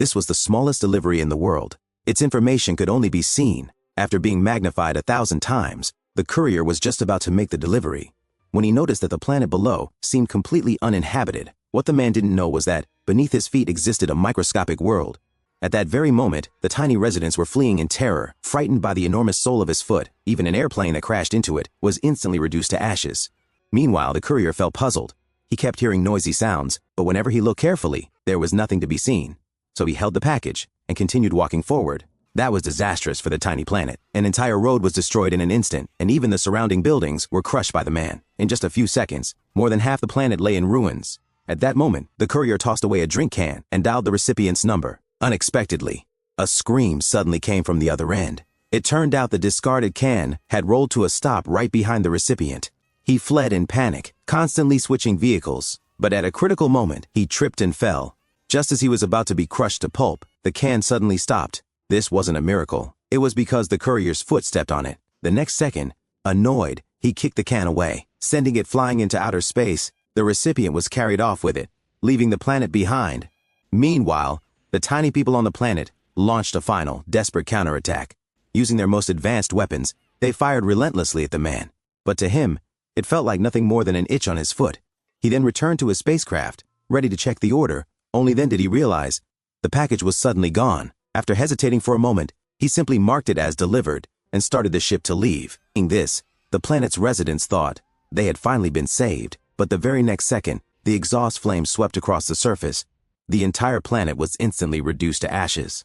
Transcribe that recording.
This was the smallest delivery in the world. Its information could only be seen. After being magnified 1,000 times, the courier was just about to make the delivery when he noticed that the planet below seemed completely uninhabited. What the man didn't know was that beneath his feet existed a microscopic world. At that very moment, the tiny residents were fleeing in terror, frightened by the enormous sole of his foot. Even an airplane that crashed into it was instantly reduced to ashes. Meanwhile, the courier felt puzzled. He kept hearing noisy sounds, but whenever he looked carefully, there was nothing to be seen. So he held the package and continued walking forward. That was disastrous for the tiny planet. An entire road was destroyed in an instant, and even the surrounding buildings were crushed by the man. In just a few seconds, more than half the planet lay in ruins. At that moment, the courier tossed away a drink can and dialed the recipient's number. Unexpectedly, a scream suddenly came from the other end. It turned out the discarded can had rolled to a stop right behind the recipient. He fled in panic, constantly switching vehicles, but at a critical moment, he tripped and fell. Just as he was about to be crushed to pulp, the can suddenly stopped. This wasn't a miracle. It was because the courier's foot stepped on it. The next second, annoyed, he kicked the can away, sending it flying into outer space. The recipient was carried off with it, leaving the planet behind. Meanwhile, the tiny people on the planet launched a final, desperate counterattack. Using their most advanced weapons, they fired relentlessly at the man. But to him, it felt like nothing more than an itch on his foot. He then returned to his spacecraft, ready to check the order. Only then did he realize the package was suddenly gone. After hesitating for a moment, he simply marked it as delivered and started the ship to leave. In this, the planet's residents thought they had finally been saved, but the very next second, the exhaust flames swept across the surface. The entire planet was instantly reduced to ashes.